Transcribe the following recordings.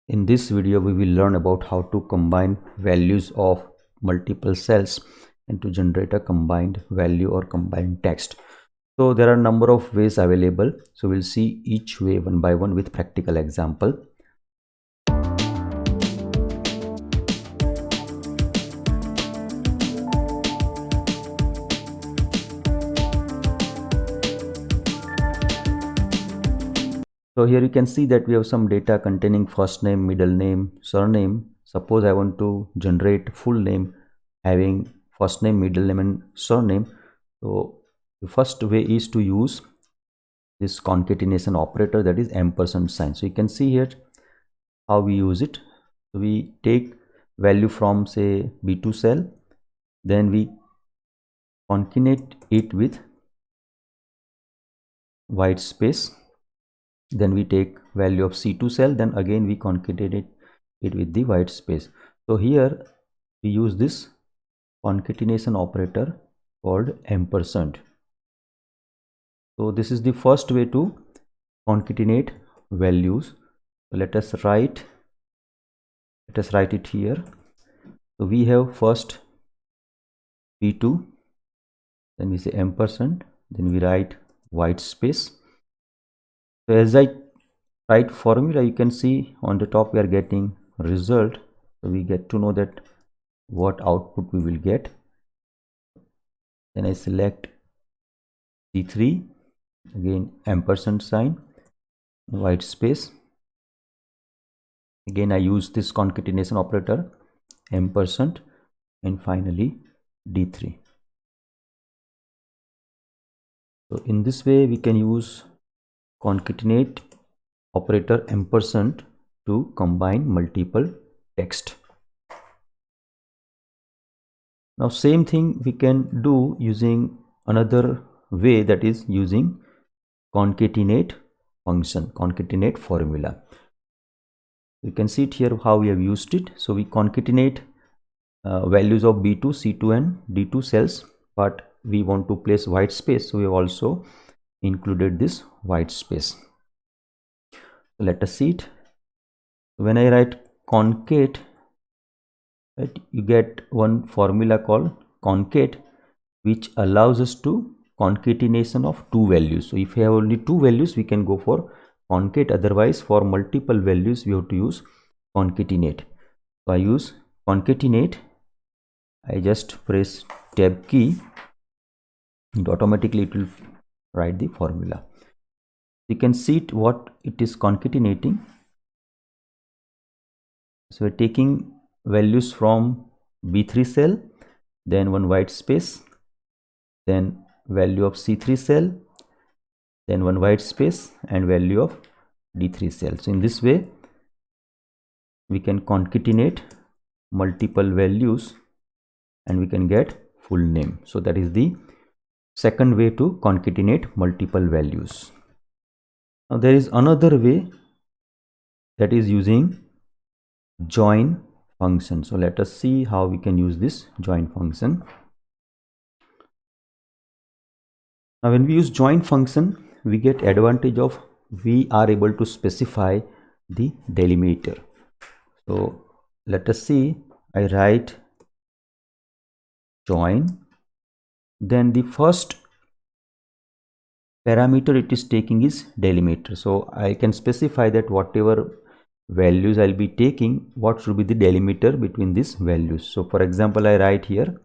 In this video, we will learn about how to combine values of multiple cells and to generate a combined value or combined text. So there are a number of ways available. So we'll see each way one by one with practical example. So here you can see that we have some data containing first name, middle name, surname. Suppose I want to generate full name having first name, middle name and surname. So the first way is to use this concatenation operator, that is ampersand sign. So you can see here how we use it. So we take value from say B2 cell, then we concatenate it with white space. Then we take value of C2 cell, then again we concatenate it with the white space. So here we use this concatenation operator called ampersand. So this is the first way to concatenate values. So let us write it here. So we have first P2, then we say ampersand, then we write white space. So as I write formula, you can see on the top we are getting result. So we get to know that what output we will get. Then I select C3, again ampersand sign, white space. Again I use this concatenation operator ampersand, and finally D3. So in this way we can use concatenate operator ampersand to combine multiple text. Now same thing we can do using another way, that is using concatenate function, concatenate formula. You can see it here how we have used it. So we concatenate values of B2, C2 and D2 cells, but we want to place white space, so we have also included this white space. So let us see it. When I write concate, right, you get one formula called concate, which allows us to concatenation of two values. So if we have only two values, we can go for concate. Otherwise, for multiple values, we have to use concatenate. So I use concatenate. I just press tab key, and automatically it will write the formula. You can see it, what it is concatenating. So we're taking values from B3 cell, then one white space, then value of C3 cell, then one white space, and value of D3 cell. So in this way we can concatenate multiple values and we can get full name. So that is the second way to concatenate multiple values. Now there is another way, that is using join function. So let us see how we can use this join function. Now when we use join function, we get advantage of we are able to specify the delimiter. So let us see, I write join, then the first parameter it is taking is delimiter. So I can specify that whatever values I'll be taking, what should be the delimiter between these values. So for example, I write here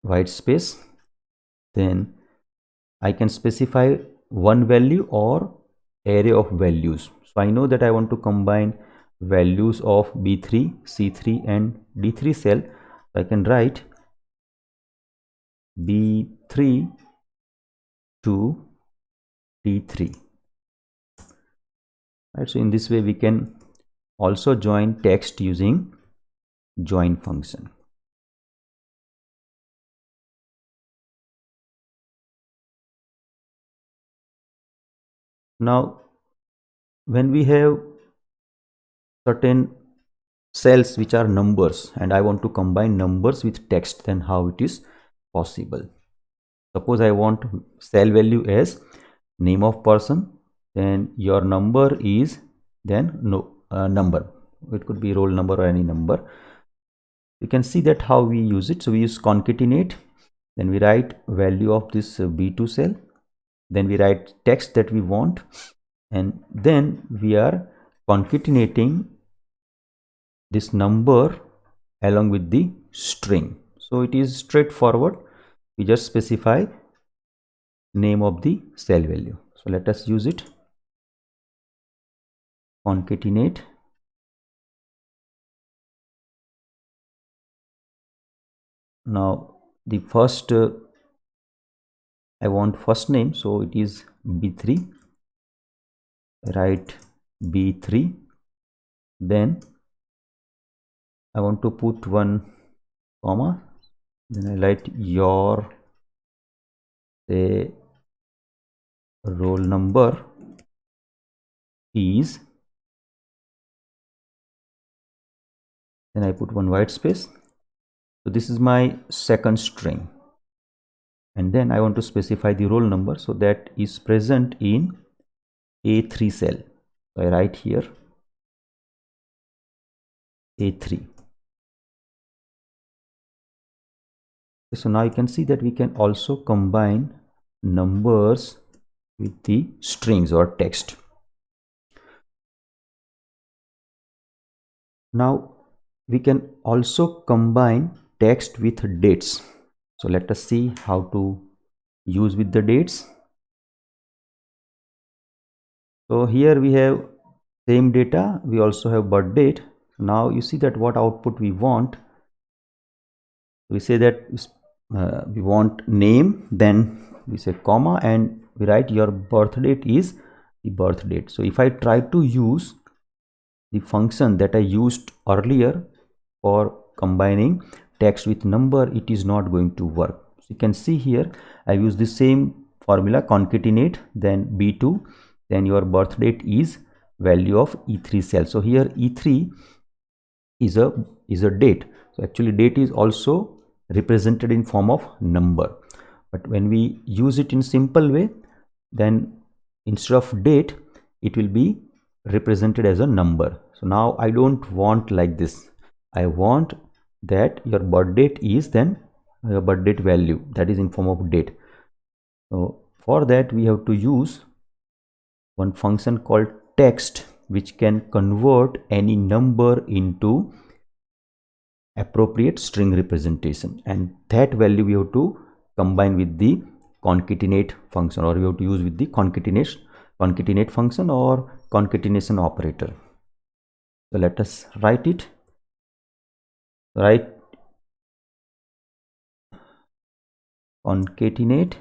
white space, then I can specify one value or array of values. So I know that I want to combine values of B3, C3 and D3 cell. So I can write B3 to D3. Right, so in this way we can also join text using join function. Now when we have certain cells which are numbers and I want to combine numbers with text, then how it is possible? Suppose I want cell value as name of person, then your number is then number. It could be roll number or any number. You can see that how we use it. So we use concatenate, then we write value of this B2 cell, then we write text that we want, and then we are concatenating this number along with the string. So it is straightforward. We just specify name of the cell value. So let us use it. Concatenate. Now the first I want first name, so it is B3. Write B3. Then I want to put one comma. Then I write your, say, roll number is. Then I put one white space. So this is my second string. And then I want to specify the roll number, so that is present in A3 cell. So I write here A3. So now you can see that we can also combine numbers with the strings or text. Now we can also combine text with dates. So let us see how to use with the dates. So here we have same data, we also have birth date. Now you see that what output we want. We say that we want name, then we say comma, and we write your birth date is the birth date. So if I try to use the function that I used earlier for combining text with number, it is not going to work. So you can see here I use the same formula, concatenate, then B2, then your birth date is value of E3 cell. So here E3 is a date. So actually date is also represented in form of number, but when we use it in simple way, then instead of date it will be represented as a number. So now I don't want like this. I want that your birth date is then your birth date value, that is in form of date. So for that we have to use one function called text, which can convert any number into appropriate string representation, and that value we have to combine with the concatenate function, or we have to use with the concatenate function or concatenation operator. So let us write it. Write concatenate,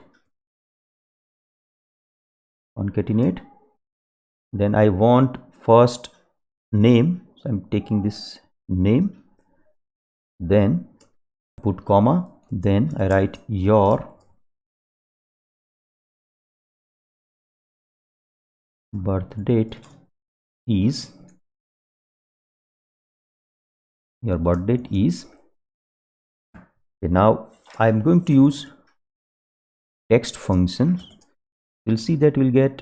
then I want first name, so I'm taking this name, then put comma, then I write your birth date is, your birth date is. Okay, now I'm going to use text function. You'll see that we'll get,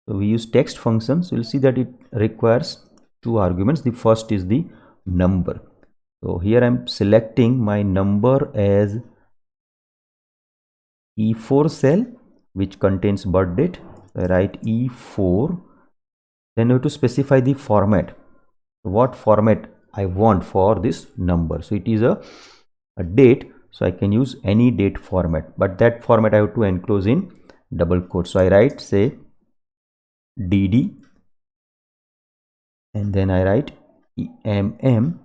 so we use text functions. You'll see that it requires two arguments. The first is the number. So here I'm selecting my number as E4 cell, which contains birth date. I write E4. Then you have to specify the format. What format I want for this number. So it is a date, so I can use any date format, but that format I have to enclose in double quotes. So I write, say, DD, and then I write MM,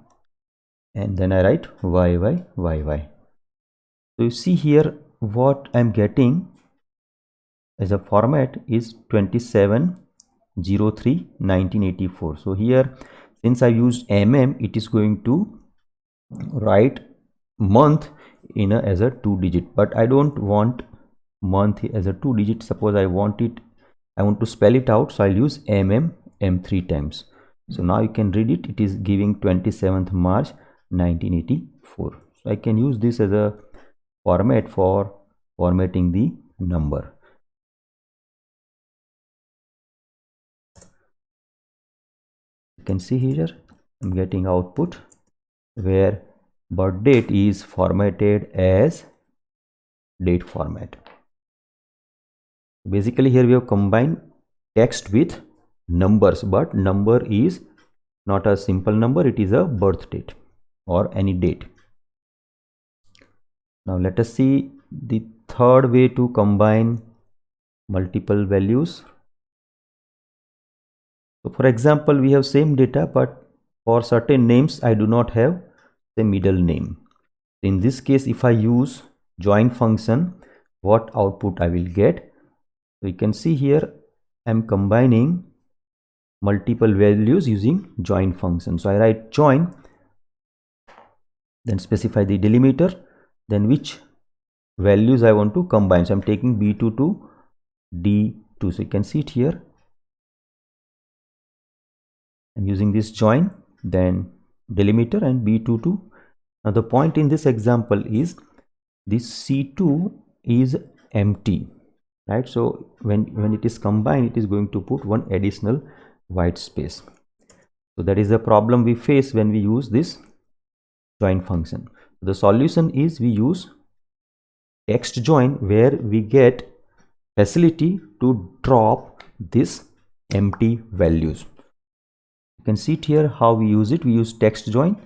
and then I write YYYY. So you see here what I'm getting as a format is 27/03/1984. So here, since I used MM, it is going to write month in as a 2-digit, but I don't want month as a 2-digit. Suppose I want to spell it out, so I'll use MM 3 times. So now you can read it. It is giving 27th March 1984. So I can use this as a format for formatting the number. You can see here I'm getting output where birth date is formatted as date format. Basically here we have combined text with numbers, but number is not a simple number, it is a birth date or any date. Now let us see the third way to combine multiple values. So for example, we have same data, but for certain names I do not have the middle name. In this case, if I use join function, what output I will get? So you can see here I'm combining multiple values using join function. So I write join, then specify the delimiter, then which values I want to combine. So I'm taking B2 to D2. So you can see it here. I'm using this join, then delimiter and B2 to. Now the point in this example is this C2 is empty, right? So when it is combined, it is going to put one additional white space. So that is the problem we face when we use this join function. The solution is we use text join, where we get facility to drop this empty values. You can see it here how we use it. We use text join,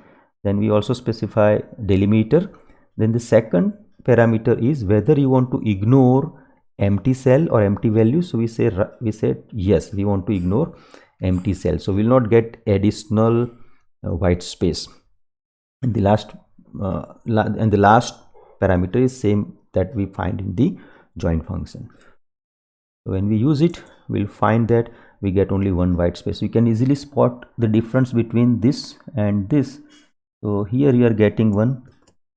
then we also specify delimiter. Then the second parameter is whether you want to ignore empty cell or empty value. So we said yes, we want to ignore empty cell, so we will not get additional white space. And the last parameter is same that we find in the join function. So when we use it, we'll find that we get only one white space. We can easily spot the difference between this and this. So here you are getting one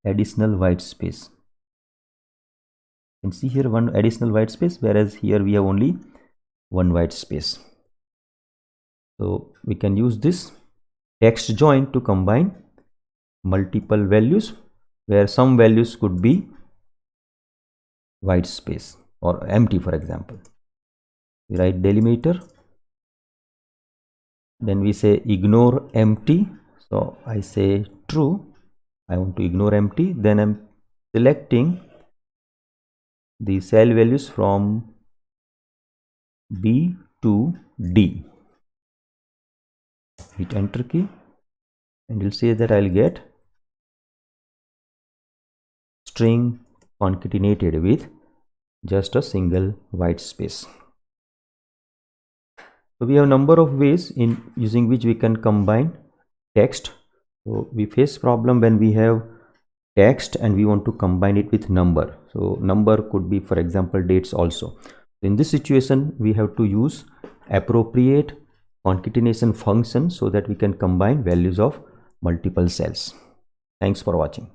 additional white space. You can see here one additional white space, whereas here we have only one white space. So we can use this text join to combine multiple values, where some values could be white space or empty. For example, we write delimiter, then we say ignore empty. So I say true, I want to ignore empty. Then I'm selecting the cell values from B to D. Hit enter key and you'll see that I'll get string concatenated with just a single white space. So we have a number of ways in using which we can combine text. So we face problem when we have text and we want to combine it with number. So number could be, for example, dates also. In this situation, we have to use appropriate concatenation function so that we can combine values of multiple cells. Thanks for watching.